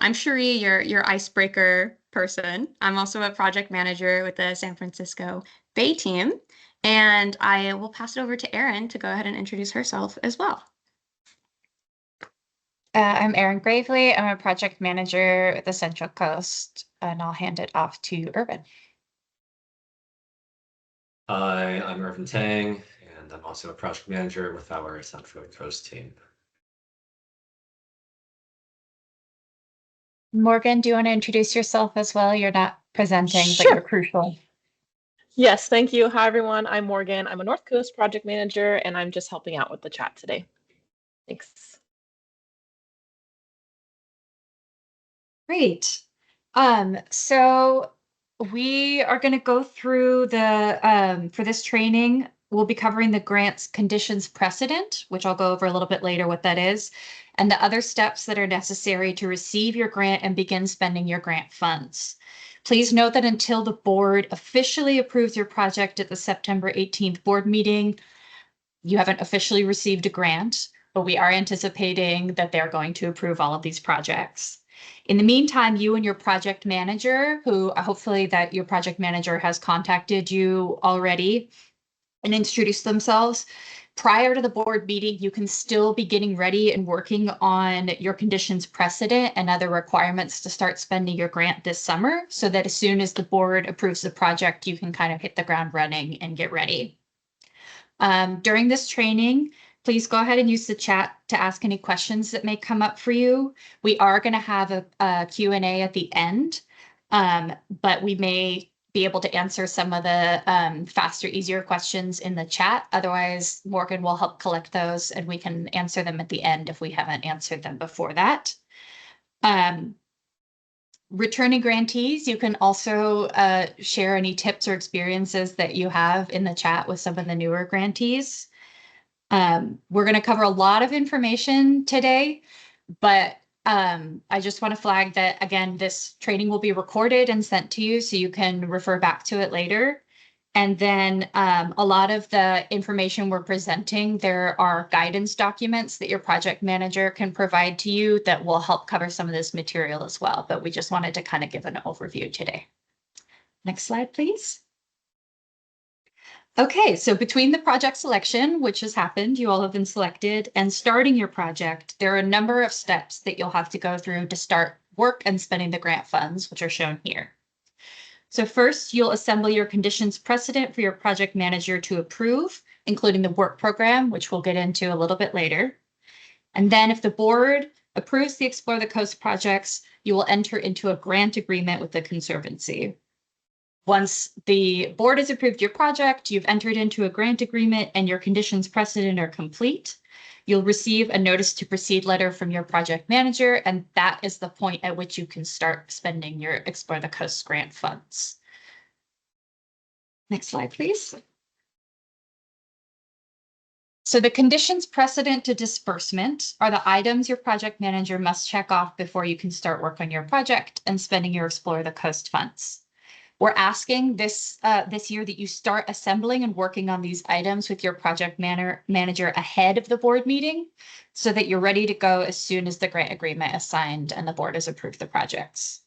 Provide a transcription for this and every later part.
I'm Cherie, your icebreaker person. I'm also a project manager with the San Francisco Bay team, and I will pass it over to Erin to go ahead and introduce herself as well. I'm Erin Gravely. I'm a project manager at the Central Coast, and I'll hand it off to Irvin. Hi, I'm Irvin Tang, and I'm also a project manager with our Central Coast team. Morgan, do you want to introduce yourself as well? You're not presenting, but Sure. you're crucial. Yes, thank you. Hi, everyone. I'm Morgan. I'm a North Coast project manager, and I'm just helping out with the chat today. Thanks. Great. So we are going to go through for this training, we'll be covering the grant's conditions precedent, which I'll go over a little bit later what that is, and the other steps that are necessary to receive your grant and begin spending your grant funds. Please note that until the board officially approves your project at the September 18th board meeting, you haven't officially received a grant, but we are anticipating that they're going to approve all of these projects. In the meantime, you and your project manager, who hopefully that your project manager has contacted you already and introduced themselves, prior to the board meeting, you can still be getting ready and working on your conditions precedent and other requirements to start spending your grant this summer, so that as soon as the board approves the project, you can kind of hit the ground running and get ready. During this training, please go ahead and use the chat to ask any questions that may come up for you. We are going to have a Q&A at the end, but we may be able to answer some of the faster, easier questions in the chat. Otherwise, Morgan will help collect those and we can answer them at the end if we haven't answered them before that. Returning grantees, you can also share any tips or experiences that you have in the chat with some of the newer grantees. We're going to cover a lot of information today, but I just want to flag that, again, this training will be recorded and sent to you so you can refer back to it later. And then a lot of the information we're presenting, there are guidance documents that your project manager can provide to you that will help cover some of this material as well. But we just wanted to kind of give an overview today. Next slide, please. Okay, so between the project selection, which has happened, you all have been selected, and starting your project, there are a number of steps that you'll have to go through to start work and spending the grant funds, which are shown here. So first, you'll assemble your conditions precedent for your project manager to approve, including the work program, which we'll get into a little bit later. And then if the board approves the Explore the Coast projects, you will enter into a grant agreement with the Conservancy. Once the board has approved your project, you've entered into a grant agreement and your conditions precedent are complete, you'll receive a notice to proceed letter from your project manager, and that is the point at which you can start spending your Explore the Coast grant funds. Next slide, please. So the conditions precedent to disbursement are the items your project manager must check off before you can start work on your project and spending your Explore the Coast funds. We're asking this year that you start assembling and working on these items with your project manager ahead of the board meeting so that you're ready to go as soon as the grant agreement is signed and the board has approved the projects.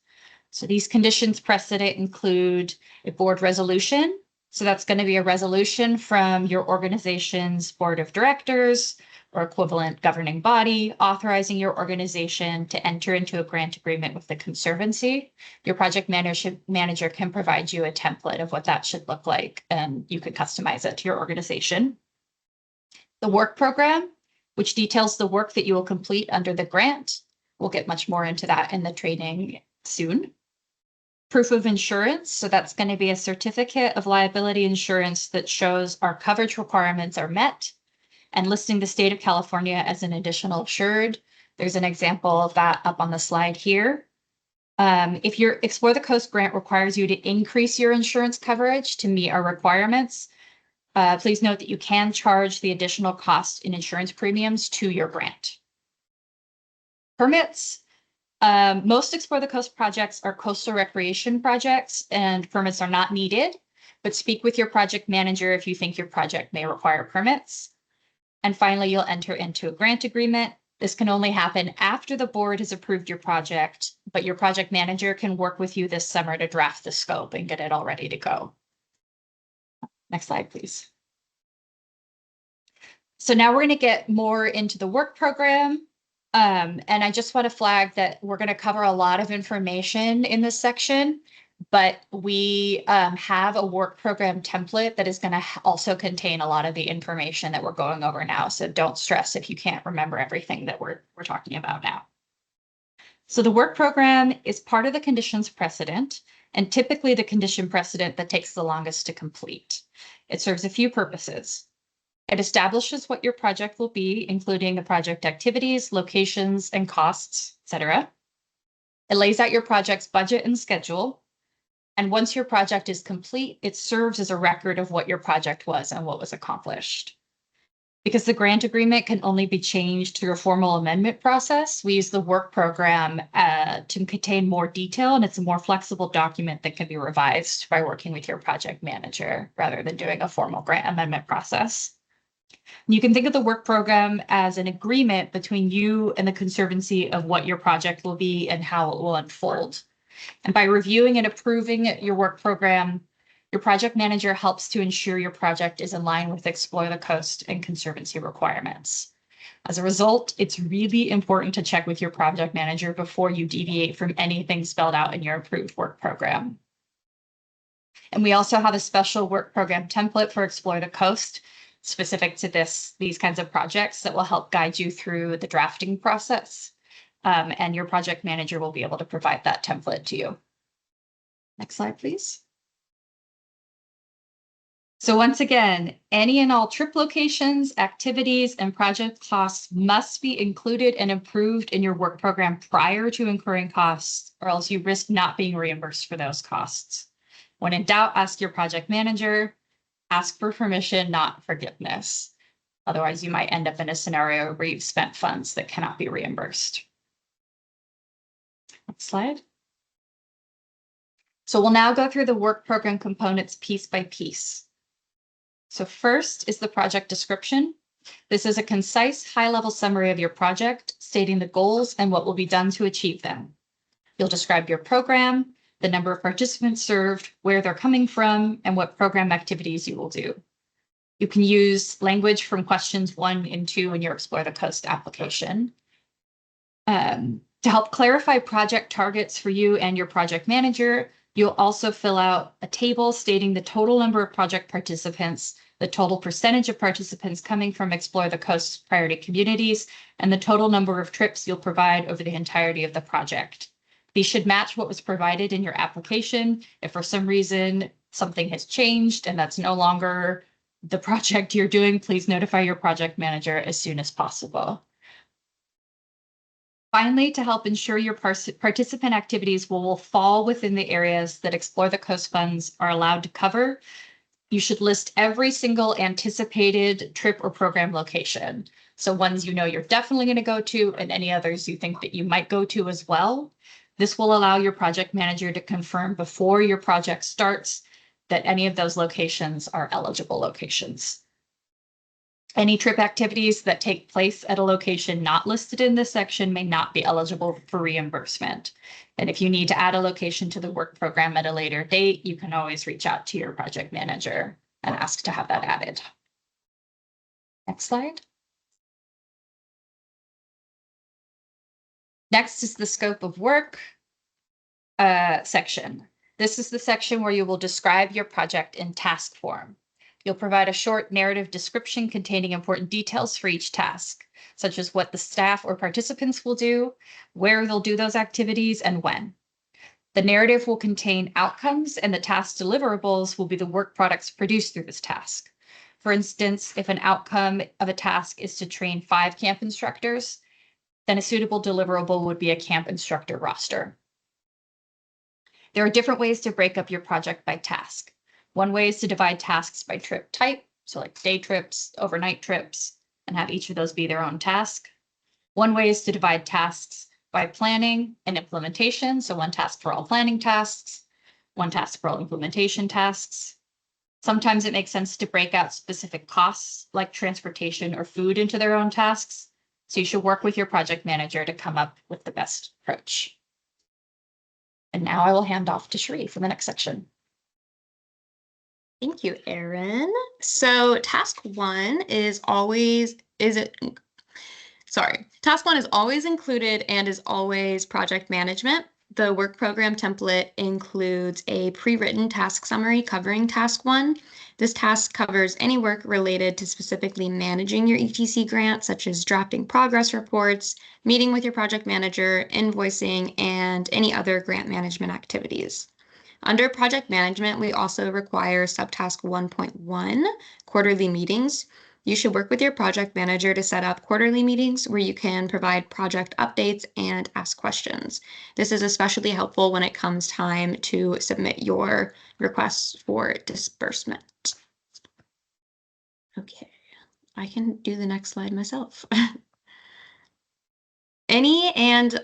So these conditions precedent include a board resolution. So that's going to be a resolution from your organization's board of directors or equivalent governing body authorizing your organization to enter into a grant agreement with the Conservancy. Your project manager can provide you a template of what that should look like, and you can customize it to your organization. The work program, which details the work that you will complete under the grant. We'll get much more into that in the training soon. Proof of insurance, so that's going to be a certificate of liability insurance that shows our coverage requirements are met, and listing the state of California as an additional insured. There's an example of that up on the slide here. If your Explore the Coast grant requires you to increase your insurance coverage to meet our requirements, please note that you can charge the additional cost in insurance premiums to your grant. Permits. Most Explore the Coast projects are coastal recreation projects and permits are not needed, but speak with your project manager if you think your project may require permits. And finally, you'll enter into a grant agreement. This can only happen after the board has approved your project, but your project manager can work with you this summer to draft the scope and get it all ready to go. Next slide, please. So now we're going to get more into the work program. And I just want to flag that we're going to cover a lot of information in this section, but we have a work program template that is going to also contain a lot of the information that we're going over now. So don't stress if you can't remember everything that we're talking about now. So the work program is part of the conditions precedent, and typically the condition precedent that takes the longest to complete. It serves a few purposes. It establishes what your project will be, including the project activities, locations, and costs, etc. It lays out your project's budget and schedule. And once your project is complete, it serves as a record of what your project was and what was accomplished. Because the grant agreement can only be changed through a formal amendment process, we use the work program to contain more detail, and it's a more flexible document that can be revised by working with your project manager rather than doing a formal grant amendment process. You can think of the work program as an agreement between you and the Conservancy of what your project will be and how it will unfold. And by reviewing and approving your work program, your project manager helps to ensure your project is in line with Explore the Coast and Conservancy requirements. As a result, it's really important to check with your project manager before you deviate from anything spelled out in your approved work program. And we also have a special work program template for Explore the Coast, specific to these kinds of projects that will help guide you through the drafting process. And your project manager will be able to provide that template to you. Next slide, please. So once again, any and all trip locations, activities, and project costs must be included and approved in your work program prior to incurring costs, or else you risk not being reimbursed for those costs. When in doubt, ask your project manager. Ask for permission, not forgiveness. Otherwise, you might end up in a scenario where you've spent funds that cannot be reimbursed. Next slide. So we'll now go through the work program components piece by piece. So first is the project description. This is a concise, high-level summary of your project, stating the goals and what will be done to achieve them. You'll describe your program, the number of participants served, where they're coming from, and what program activities you will do. You can use language from questions 1 and 2 in your Explore the Coast application. To help clarify project targets for you and your project manager, you'll also fill out a table stating the total number of project participants, the total percentage of participants coming from Explore the Coast priority communities, and the total number of trips you'll provide over the entirety of the project. These should match what was provided in your application. If for some reason something has changed and that's no longer the project you're doing, please notify your project manager as soon as possible. Finally, to help ensure your participant activities will fall within the areas that Explore the Coast funds are allowed to cover, you should list every single anticipated trip or program location. So ones you know you're definitely going to go to, and any others you think that you might go to as well. This will allow your project manager to confirm before your project starts that any of those locations are eligible locations. Any trip activities that take place at a location not listed in this section may not be eligible for reimbursement. And if you need to add a location to the work program at a later date, you can always reach out to your project manager and ask to have that added. Next slide. Next is the scope of work section. This is the section where you will describe your project in task form. You'll provide a short narrative description containing important details for each task, such as what the staff or participants will do, where they'll do those activities, and when. The narrative will contain outcomes, and the task deliverables will be the work products produced through this task. For instance, if an outcome of a task is to train 5 camp instructors, then a suitable deliverable would be a camp instructor roster. There are different ways to break up your project by task. One way is to divide tasks by trip type, so like day trips, overnight trips, and have each of those be their own task. One way is to divide tasks by planning and implementation, so one task for all planning tasks, one task for all implementation tasks. Sometimes it makes sense to break out specific costs like transportation or food into their own tasks. So you should work with your project manager to come up with the best approach. And now I will hand off to Sheree for the next section. Thank you, Erin. So task one is always included and is always project management. The work program template includes a pre-written task summary covering task one. This task covers any work related to specifically managing your ETC grant, such as drafting progress reports, meeting with your project manager, invoicing, and any other grant management activities. Under project management, we also require subtask 1.1, quarterly meetings. You should work with your project manager to set up quarterly meetings where you can provide project updates and ask questions. This is especially helpful when it comes time to submit your requests for disbursement. Okay, I can do the next slide myself. Any and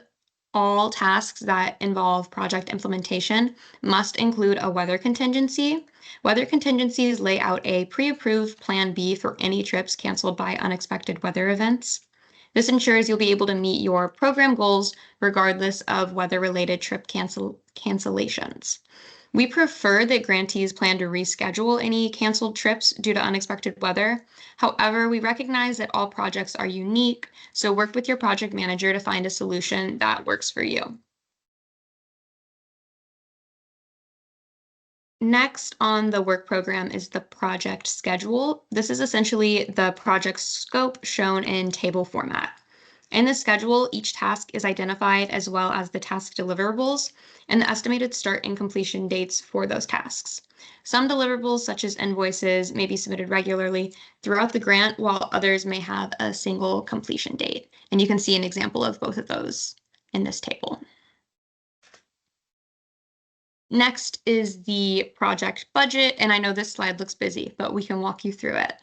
all tasks that involve project implementation must include a weather contingency. Weather contingencies lay out a pre-approved Plan B for any trips canceled by unexpected weather events. This ensures you'll be able to meet your program goals regardless of weather-related trip cancellations. We prefer that grantees plan to reschedule any canceled trips due to unexpected weather. However, we recognize that all projects are unique, so work with your project manager to find a solution that works for you. Next on the work program is the project schedule. This is essentially the project scope shown in table format. In the schedule, each task is identified as well as the task deliverables and the estimated start and completion dates for those tasks. Some deliverables, such as invoices, may be submitted regularly throughout the grant, while others may have a single completion date. And you can see an example of both of those in this table. Next is the project budget, and I know this slide looks busy, but we can walk you through it.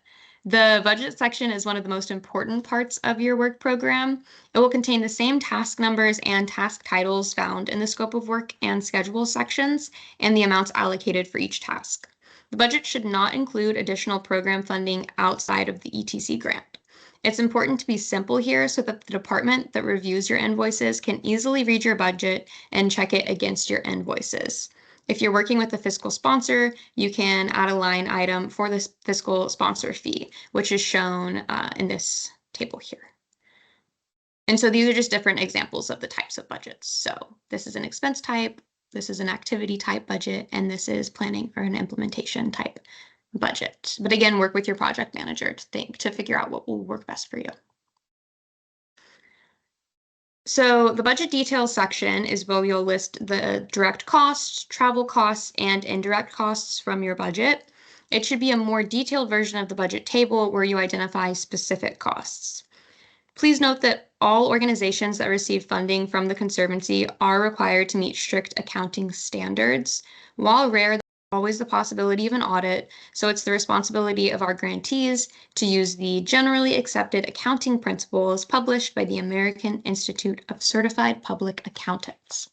The budget section is one of the most important parts of your work program. It will contain the same task numbers and task titles found in the scope of work and schedule sections and the amounts allocated for each task. The budget should not include additional program funding outside of the ETC grant. It's important to be simple here so that the department that reviews your invoices can easily read your budget and check it against your invoices. If you're working with a fiscal sponsor, you can add a line item for this fiscal sponsor fee, which is shown in this table here. And so these are just different examples of the types of budgets. So this is an expense type, this is an activity type budget, and this is planning or an implementation type budget. But again, work with your project manager to figure out what will work best for you. So the budget details section is where you'll list the direct costs, travel costs, and indirect costs from your budget. It should be a more detailed version of the budget table where you identify specific costs. Please note that all organizations that receive funding from the Conservancy are required to meet strict accounting standards. While rare, there's always the possibility of an audit, so it's the responsibility of our grantees to use the generally accepted accounting principles published by the American Institute of Certified Public Accountants.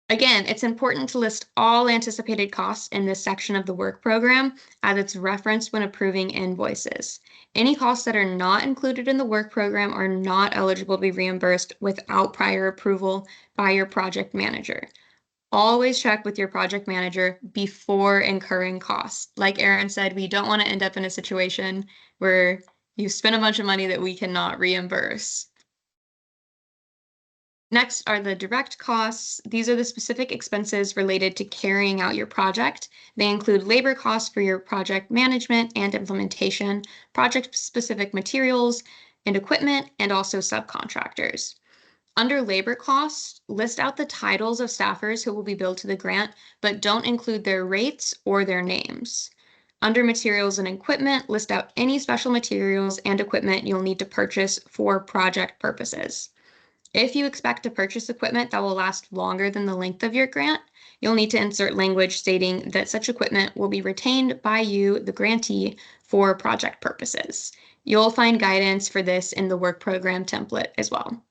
Again, it's important to list all anticipated costs in this section of the work program as it's referenced when approving invoices. Any costs that are not included in the work program are not eligible to be reimbursed without prior approval by your project manager. Always check with your project manager before incurring costs. Like Erin said, we don't want to end up in a situation where you spend a bunch of money that we cannot reimburse. Next are the direct costs. These are the specific expenses related to carrying out your project. They include labor costs for your project management and implementation, project-specific materials and equipment, and also subcontractors. Under labor costs, list out the titles of staffers who will be billed to the grant, but don't include their rates or their names. Under materials and equipment, list out any special materials and equipment you'll need to purchase for project purposes. If you expect to purchase equipment that will last longer than the length of your grant, you'll need to insert language stating that such equipment will be retained by you, the grantee, for project purposes. You'll find guidance for this in the work program template as well.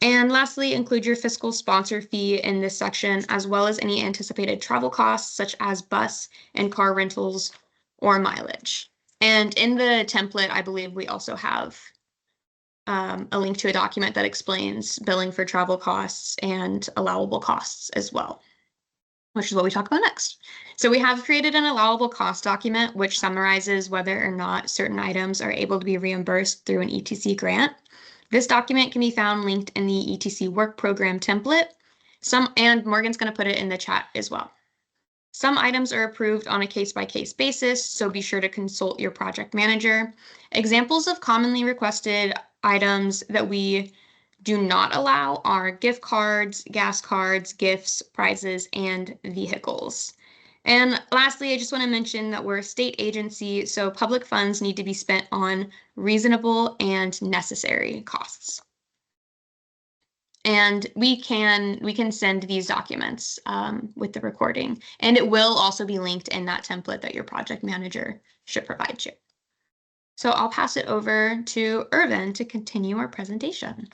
And lastly, include your fiscal sponsor fee in this section, as well as any anticipated travel costs, such as bus and car rentals or mileage. And in the template, I believe we also have a link to a document that explains billing for travel costs and allowable costs as well, which is what we talk about next. So we have created an allowable cost document, which summarizes whether or not certain items are able to be reimbursed through an ETC grant. This document can be found linked in the ETC work program template. And Morgan's going to put it in the chat as well. Some items are approved on a case-by-case basis, so be sure to consult your project manager. Examples of commonly requested items that we do not allow are gift cards, gas cards, gifts, prizes, and vehicles. And lastly, I just want to mention that we're a state agency, so public funds need to be spent on reasonable and necessary costs. And we can send these documents with the recording, and it will also be linked in that template that your project manager should provide you. So I'll pass it over to Irvin to continue our presentation.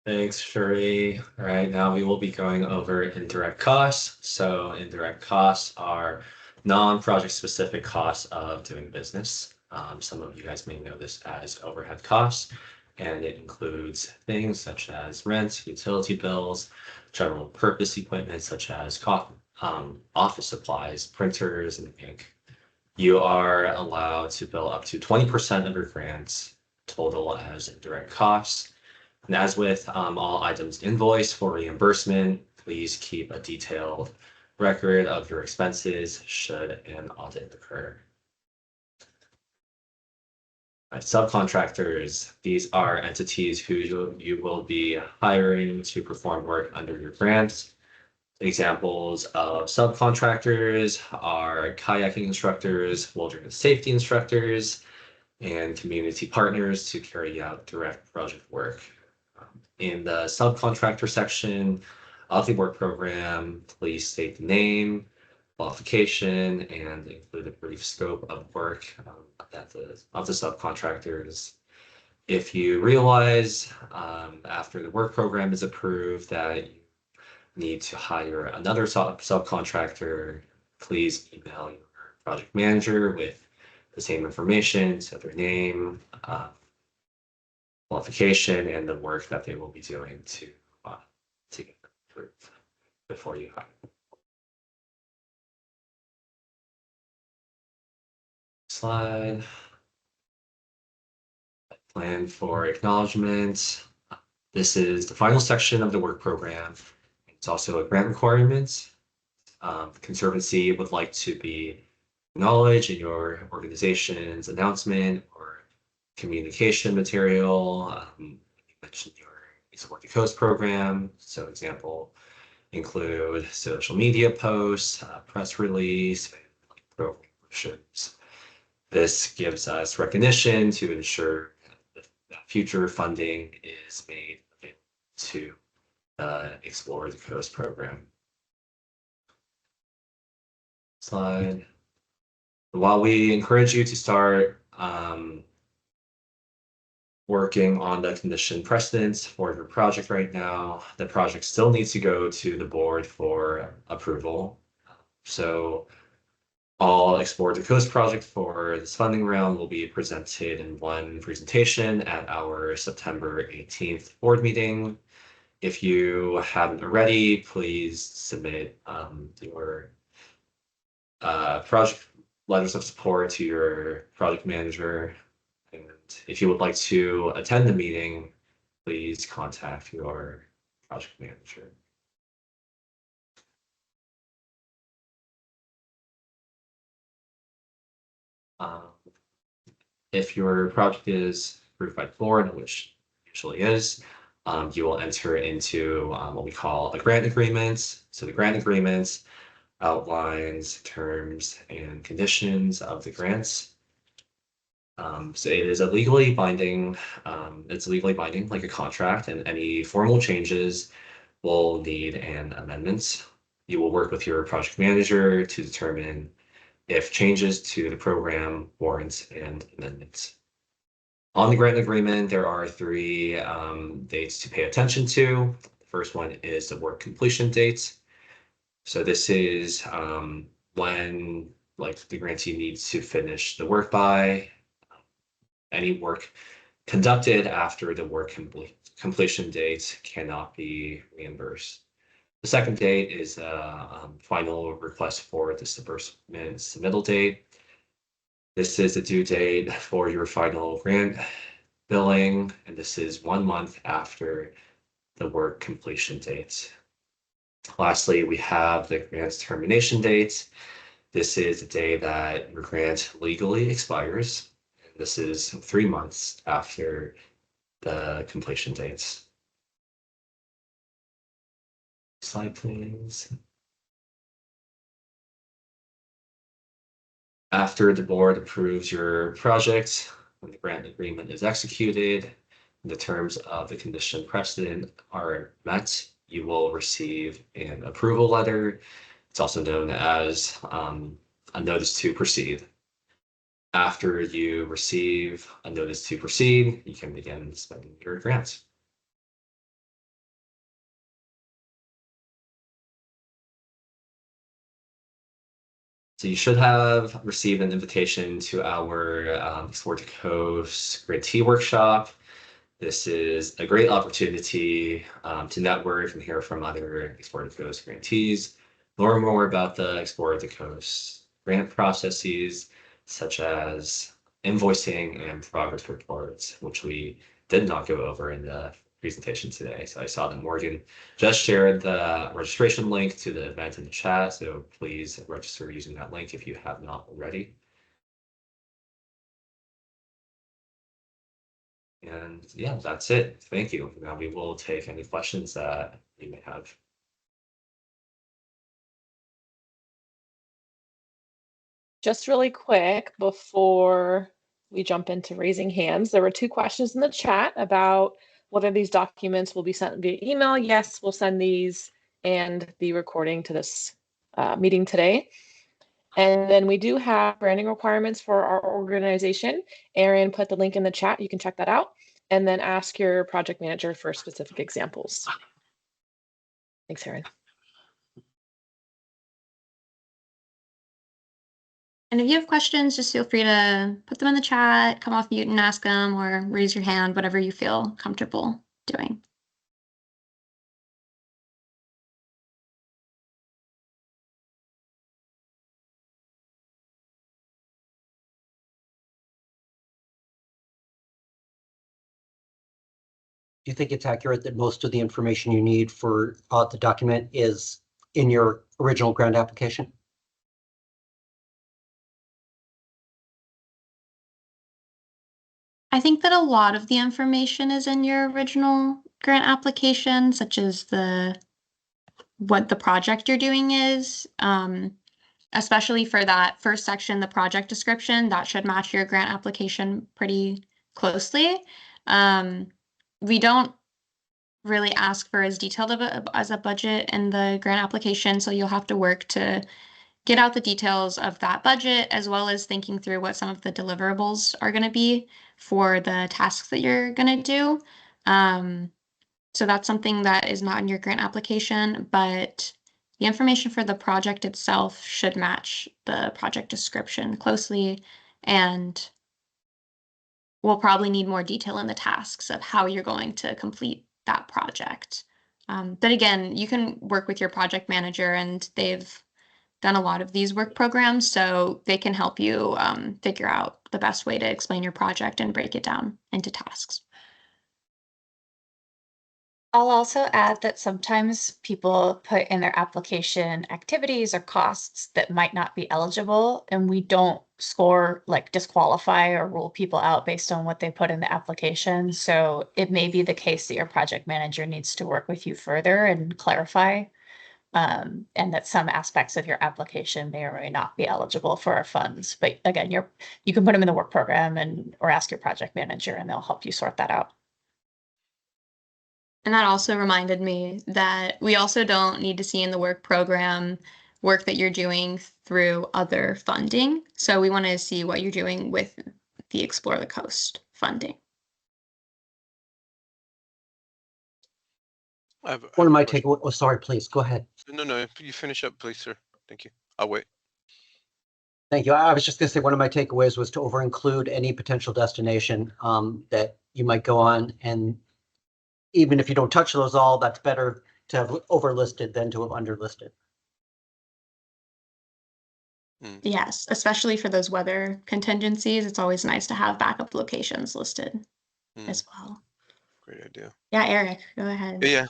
Thanks, Sherry. All right, now we will be going over indirect costs. So indirect costs are non-project specific costs of doing business. Some of you guys may know this as overhead costs, and it includes things such as rent, utility bills, general purpose equipment such as office supplies, printers, and ink. You are allowed to bill up to 20% of your grants total as indirect costs. And as with all items invoiced for reimbursement, please keep a detailed record of your expenses should an audit occur. Subcontractors, these are entities who you will be hiring to perform work under your grants. Examples of subcontractors are kayaking instructors, wilderness safety instructors, and community partners to carry out direct project work. In the subcontractor section of the work program, please state the name, qualification, and include a brief scope of work of the subcontractors. If you realize after the work program is approved that you need to hire another subcontractor, please email your project manager with the same information, so their name, qualification, and the work that they will be doing to get approved before you hire. Slide. Plan for acknowledgement. This is the final section of the work program. It's also a grant requirement. The Conservancy would like to be acknowledged in your organization's announcement or communication material. You mentioned your Support the Coast program. So example include social media posts, press release, program brochures. This gives us recognition to ensure that future funding is made available to Explore the Coast program. Slide. While we encourage you to start working on the condition precedents for your project right now, the project still needs to go to the board for approval. So all Explore the Coast project for this funding round will be presented in one presentation at our September 18th board meeting. If you haven't already, please submit your project letters of support to your project manager. And if you would like to attend the meeting, please contact your project manager. If your project is approved by the board, which usually is, you will enter into what we call a grant agreement. So the grant agreement outlines terms and conditions of the grants. So it is legally binding. It's legally binding like a contract, and any formal changes will need an amendment. You will work with your project manager to determine if changes to the program warrant an amendment. On the grant agreement, there are three dates to pay attention to. The first one is the work completion date. So this is when the grantee needs to finish the work by. Any work conducted after the work completion date cannot be reimbursed. The second date is final request for disbursement submittal date. This is the due date for your final grant billing, and this is 1 month after the work completion date. Lastly, we have the grant's termination date. This is the day that your grant legally expires. This is 3 months after the completion dates. Slide, please. After the board approves your project, when the grant agreement is executed, the terms of the condition precedent are met, you will receive an approval letter. It's also known as a notice to proceed. After you receive a notice to proceed, you can begin spending your grants. So you should have received an invitation to our Explore the Coast Grantee workshop. This is a great opportunity to network and hear from other Explore the Coast grantees, learn more about the Explore the Coast grant processes, such as invoicing and progress reports, which we did not go over in the presentation today. So I saw that Morgan just shared the registration link to the event in the chat. So please register using that link if you have not already. And yeah, that's it. Thank you. Now we will take any questions that you may have. Just really quick before we jump into raising hands, there were 2 questions in the chat about whether these documents will be sent via email. Yes, we'll send these and the recording to this meeting today. And then we do have branding requirements for our organization. Erin put the link in the chat. You can check that out. And then ask your project manager for specific examples. Thanks, Erin. And if you have questions, just feel free to put them in the chat, come off mute and ask them, or raise your hand, whatever you feel comfortable doing. Do you think it's accurate that most of the information you need for the document is in your original grant application? I think that a lot of the information is in your original grant application, such as what the project you're doing is. Especially for that first section, the project description, that should match your grant application pretty closely. We don't really ask for as detailed as a budget in the grant application, so you'll have to work to get out the details of that budget, as well as thinking through what some of the deliverables are going to be for the tasks that you're going to do. So that's something that is not in your grant application, but the information for the project itself should match the project description closely, and we'll probably need more detail in the tasks of how you're going to complete that project. But again, you can work with your project manager, and they've done a lot of these work programs, so they can help you figure out the best way to explain your project and break it down into tasks. I'll also add that sometimes people put in their application activities or costs that might not be eligible, and we don't score, like disqualify or rule people out based on what they put in the application. So it may be the case that your project manager needs to work with you further and clarify, and that some aspects of your application may or may not be eligible for our funds. But again, you can put them in the work program or ask your project manager, and they'll help you sort that out. And that also reminded me that we also don't need to see in the work program work that you're doing through other funding. So we want to see what you're doing with the Explore the Coast funding. One of my takeaways. Oh, sorry, please go ahead. No, you finish up, please, sir. Thank you. I'll wait. Thank you. I was just going to say one of my takeaways was to over-include any potential destination that you might go on. And even if you don't touch those all, that's better to have overlisted than to have underlisted. Yes, especially for those weather contingencies, it's always nice to have backup locations listed as well. Great idea. Yeah, Eric, go ahead. Yeah.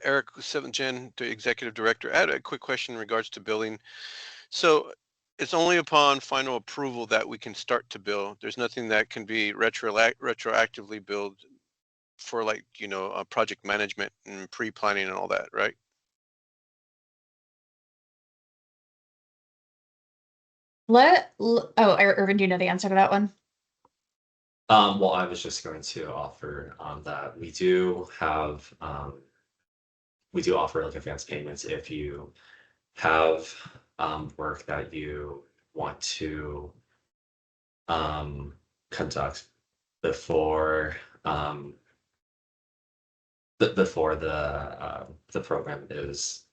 Eric, 7th Gen, the Executive Director. I had a quick question in regards to billing. So it's only upon final approval that we can start to bill. There's nothing that can be retroactively billed for, like, project management and pre-planning and all that, right? Irvin, do you know the answer to that one? Well, I was just going to offer that we do offer like advance payments if you have work that you want to conduct before the program is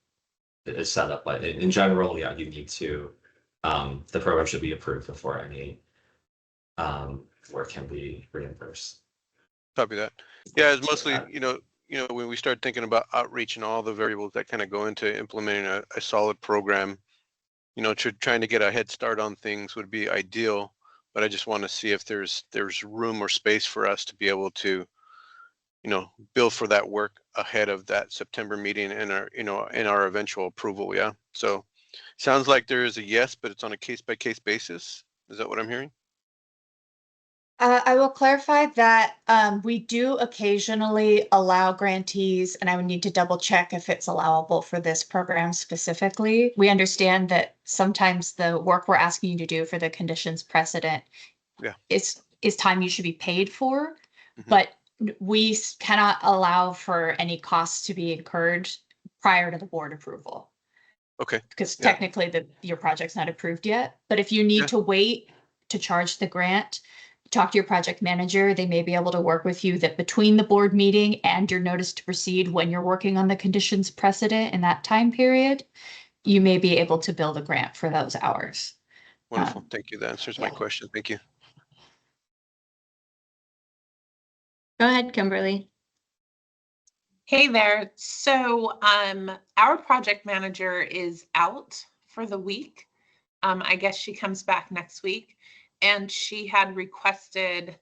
set up. But in general, yeah, you need to the program should be approved before any work can be reimbursed. Copy that. Yeah, it's mostly, when we start thinking about outreach and all the variables that kind of go into implementing a solid program, trying to get a head start on things would be ideal. But I just want to see if there's room or space for us to be able to, bill for that work ahead of that September meeting and our eventual approval. Yeah. So sounds like there is a yes, but it's on a case-by-case basis. Is that what I'm hearing? I will clarify that we do occasionally allow grantees, and I would need to double check if it's allowable for this program specifically. We understand that sometimes the work we're asking you to do for the conditions precedent is time you should be paid for, but we cannot allow for any costs to be incurred prior to the board approval. Okay. Because technically your project's not approved yet. But if you need to wait to charge the grant, talk to your project manager. They may be able to work with you that between the board meeting and your notice to proceed, when you're working on the conditions precedent in that time period, you may be able to bill the grant for those hours. Wonderful. Thank you. That answers my question. Thank you. Go ahead, Kimberly. Hey there. So our project manager is out for the week. I guess she comes back next week, and she had requested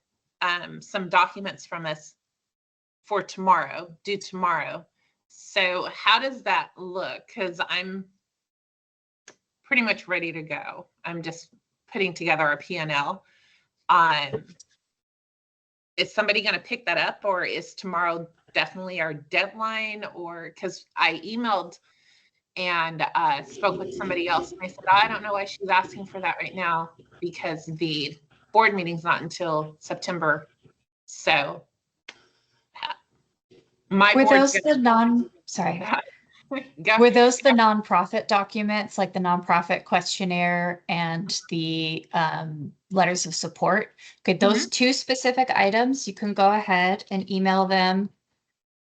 some documents from us for tomorrow, due tomorrow. So how does that look? Because I'm pretty much ready to go. I'm just putting together a P&L. Is somebody going to pick that up, or is tomorrow definitely our deadline? Or because I emailed and spoke with somebody else, and they said, I don't know why she's asking for that right now, because the board meeting's not until September. So my Were board's those the nonprofit documents, like the nonprofit questionnaire and the letters of support? Okay, those two specific items, you can go ahead and email them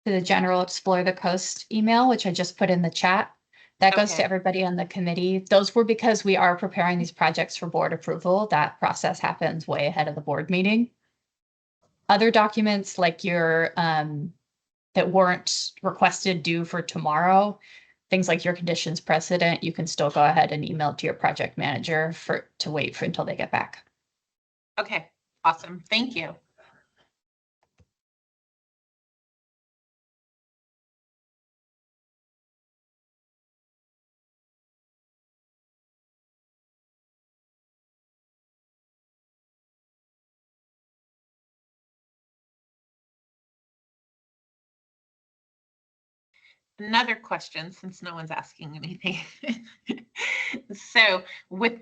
to the general Explore the Coast email, which I just put in the chat. That goes to everybody on the committee. Those were because we are preparing these projects for board approval. That process happens way ahead of the board meeting. Other documents like your that weren't requested due for tomorrow, things like your conditions precedent, you can still go ahead and email to your project manager to wait for until they get back. Okay, awesome. Thank you. Another question, since no one's asking anything. So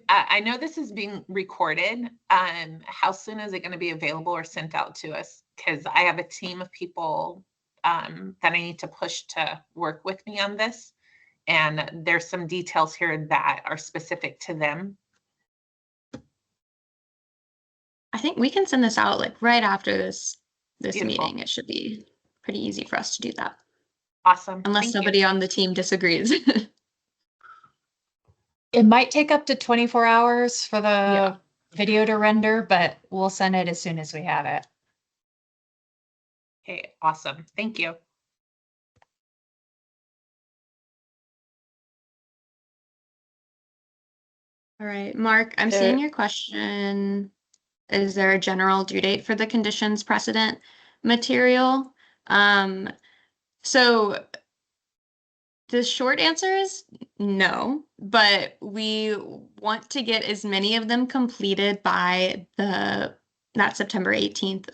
I know this is being recorded. How soon is it going to be available or sent out to us? Because I have a team of people that I need to push to work with me on this. And there's some details here that are specific to them. I think we can send this out like right after this Beautiful. meeting. It should be pretty easy for us to do that. Awesome. Unless somebody on the team disagrees. It might take up to 24 hours for the Yeah. video to render, but we'll send it as soon as we have it. Okay, awesome. Thank you. All right, Mark, I'm There- seeing your question. Is there a general due date for the conditions precedent material? So the short answer is no, but we want to get as many of them completed by that September 18th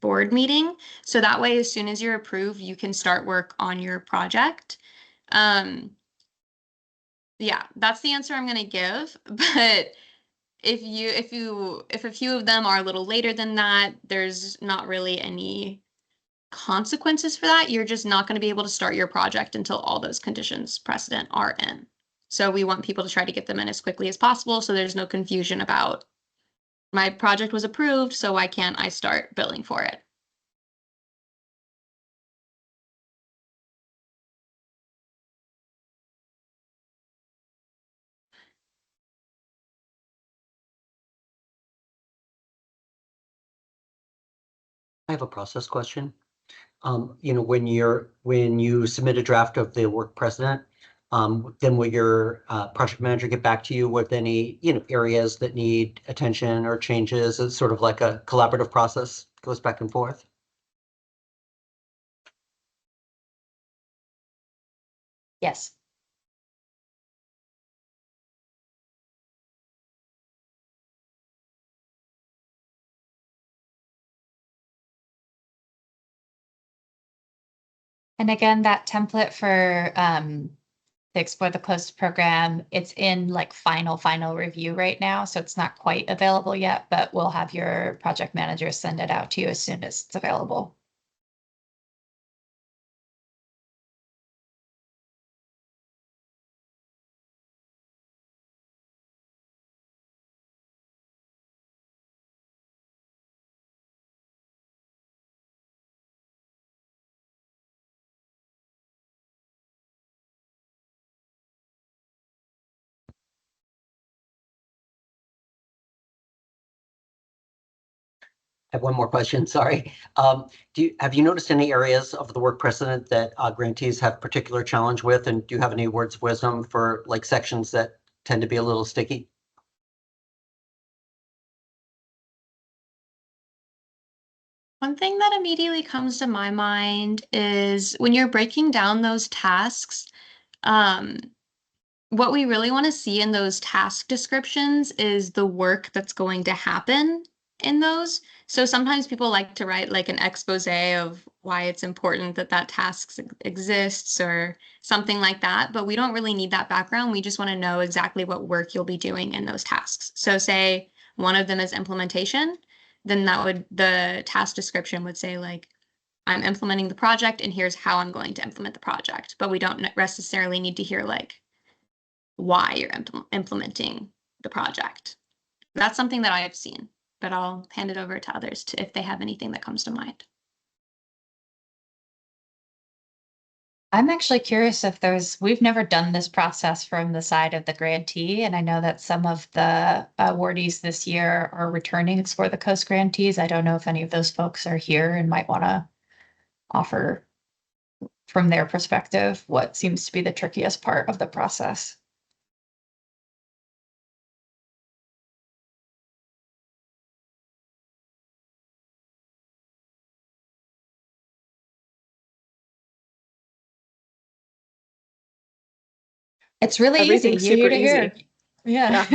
board meeting. So that way, as soon as you're approved, you can start work on your project. Yeah, that's the answer I'm going to give. But if a few of them are a little later than that, there's not really any consequences for that. You're just not going to be able to start your project until all those conditions precedent are in. So we want people to try to get them in as quickly as possible so there's no confusion about my project was approved, so why can't I start billing for it? I have a process question. When you submit a draft of the work precedent, then will your project manager get back to you with any, areas that need attention or changes? It's sort of like a collaborative process, goes back and forth. Yes. And again, that template for the Explore the Coast program, it's in like final review right now. So it's not quite available yet, but we'll have your project manager send it out to you as soon as it's available. I have one more question, sorry. Have you noticed any areas of the work precedent that grantees have particular challenge with? And do you have any words of wisdom for like sections that tend to be a little sticky? One thing that immediately comes to my mind is when you're breaking down those tasks, what we really want to see in those task descriptions is the work that's going to happen in those. So sometimes people like to write like an expose of why it's important that that task exists or something like that, but we don't really need that background. We just want to know exactly what work you'll be doing in those tasks. So say one of them is implementation, then the task description would say like, I'm implementing the project and here's how I'm going to implement the project. But we don't necessarily need to hear like why you're implementing the project. That's something that I have seen, but I'll hand it over to others if they have anything that comes to mind. I'm actually curious if we've never done this process from the side of the grantee, and I know that some of the awardees this year are returning Explore the Coast grantees. I don't know if any of those folks are here and might want to offer from their perspective what seems to be the trickiest part of the process. It's really easy. Everything's You're here super to hear. easy. Yeah.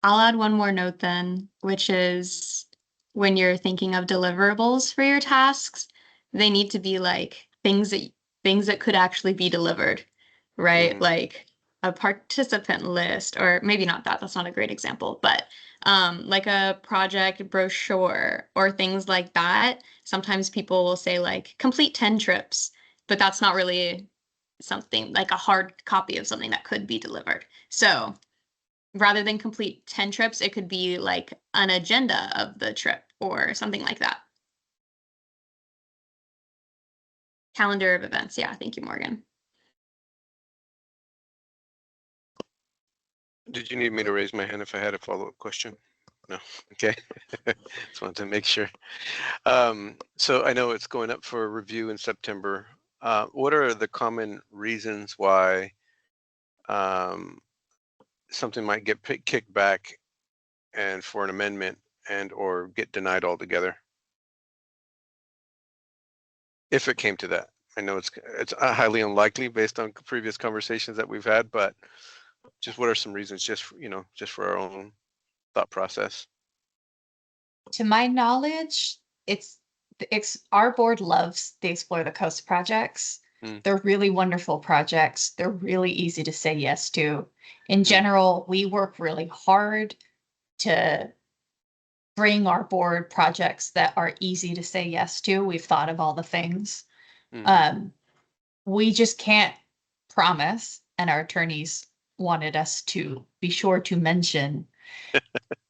I'll add one more note then, which is when you're thinking of deliverables for your tasks, they need to be like things that could actually be delivered, right? Like a participant list, or maybe not that, that's not a great example, but like a project brochure or things like that. Sometimes people will say like complete 10 trips, but that's not really something like a hard copy of something that could be delivered. So rather than complete 10 trips, it could be like an agenda of the trip or something like that. Calendar of events. Yeah, thank you, Morgan. Did you need me to raise my hand if I had a follow-up question? No. Okay. Just wanted to make sure. So I know it's going up for review in September. What are the common reasons why something might get kicked back and for an amendment and or get denied altogether? If it came to that. I know it's highly unlikely based on previous conversations that we've had, but just what are some reasons just for, just for our own thought process? To my knowledge, it's our board loves the Explore the Coast projects. They're really wonderful projects. They're really easy to say yes to. In general, we work really hard to bring our board projects that are easy to say yes to. We've thought of all the things. We just can't promise, and our attorneys wanted us to be sure to mention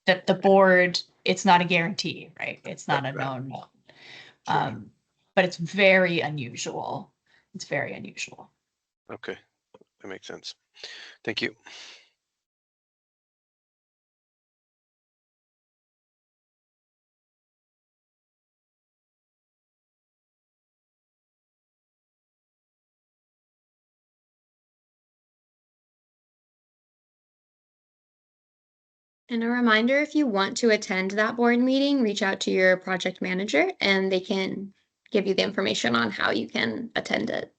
that the board, it's not a guarantee, right? It's not a known. But it's very unusual. It's very unusual. Okay, that makes sense. Thank you. And a reminder, if you want to attend that board meeting, reach out to your project manager and they can give you the information on how you can attend it.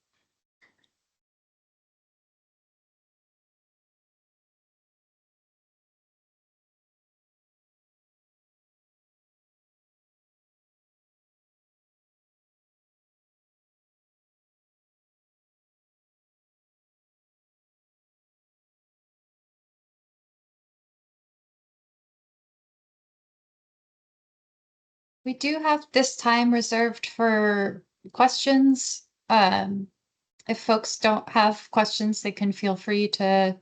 We do have this time reserved for questions. If folks don't have questions, they can feel free to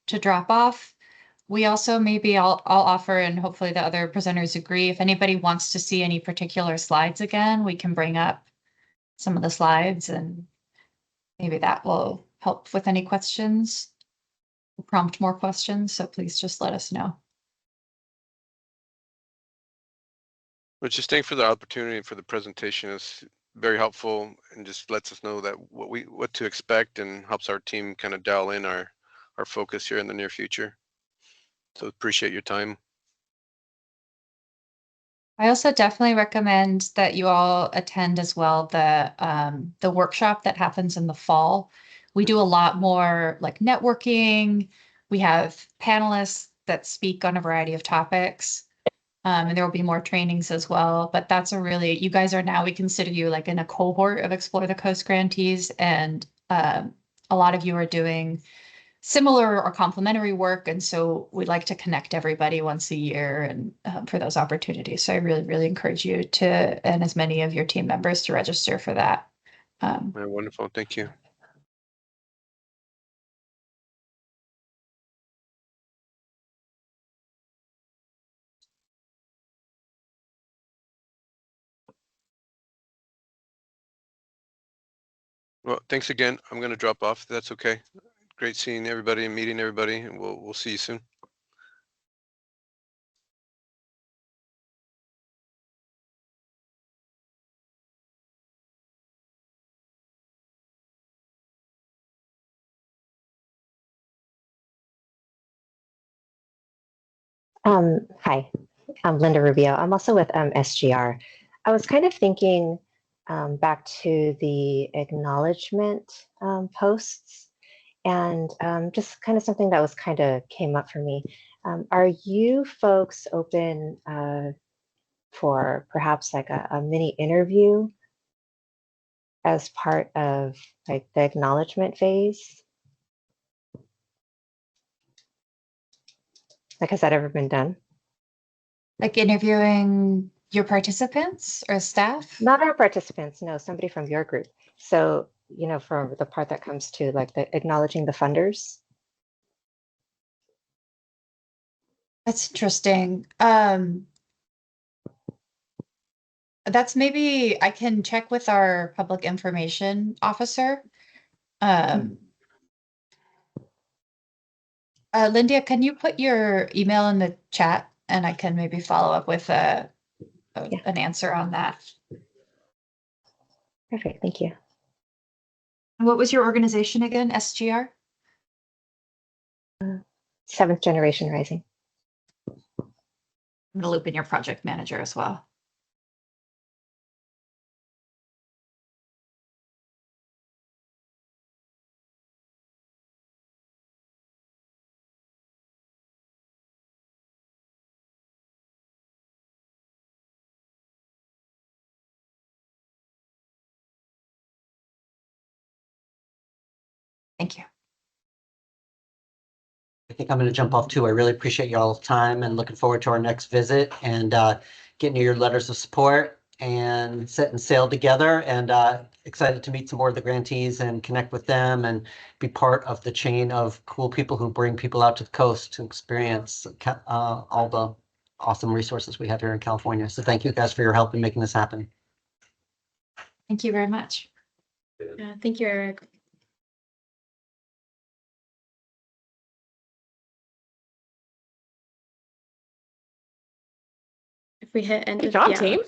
drop off. We also, maybe I'll offer, and hopefully the other presenters agree, if anybody wants to see any particular slides again, we can bring up some of the slides and maybe that will help with any questions, prompt more questions. So please just let us know. But just thank for the opportunity for the presentation. Is very helpful and just lets us know that what to expect and helps our team kind of dial in our focus here in the near future. So appreciate your time. I also definitely recommend that you all attend as well the workshop that happens in the fall. We do a lot more like networking. We have panelists that speak on a variety of topics. And there will be more trainings as well. But that's you guys are now, we consider you like in a cohort of Explore the Coast grantees. And a lot of you are doing similar or complementary work. And so we'd like to connect everybody once a year and for those opportunities. So I really, really encourage you to, and as many of your team members to register for that. Wonderful. Thank you. Well, thanks again. I'm going to drop off. That's okay. Great seeing everybody and meeting everybody, and we'll see you soon. Hi, I'm Linda Rubio. I'm also with SGR. I was kind of thinking back to the acknowledgement posts and just kind of something that was kind of came up for me. Are you folks open for perhaps like a mini interview as part of like the acknowledgement phase? Like, has that ever been done? Like interviewing your participants or staff? Not our participants, no, somebody from your group. So for the part that comes to like the acknowledging the funders. That's interesting. That's maybe I can check with our public information officer. Linda, can you put your email in the chat and I can maybe follow up with an answer on that? Perfect, thank you. What was your organization again? SGR? Seventh Generation Rising. I'm gonna loop in your project manager as well. Thank you. I think I'm going to jump off too. I really appreciate y'all's time and looking forward to our next visit and getting your letters of support and setting sail together, and excited to meet some more of the grantees and connect with them and be part of the chain of cool people who bring people out to the coast to experience all the awesome resources we have here in California. So thank you guys for your help in making this happen. Thank you very much. Thank you, Eric. If we hit end Good of, job, yeah. team.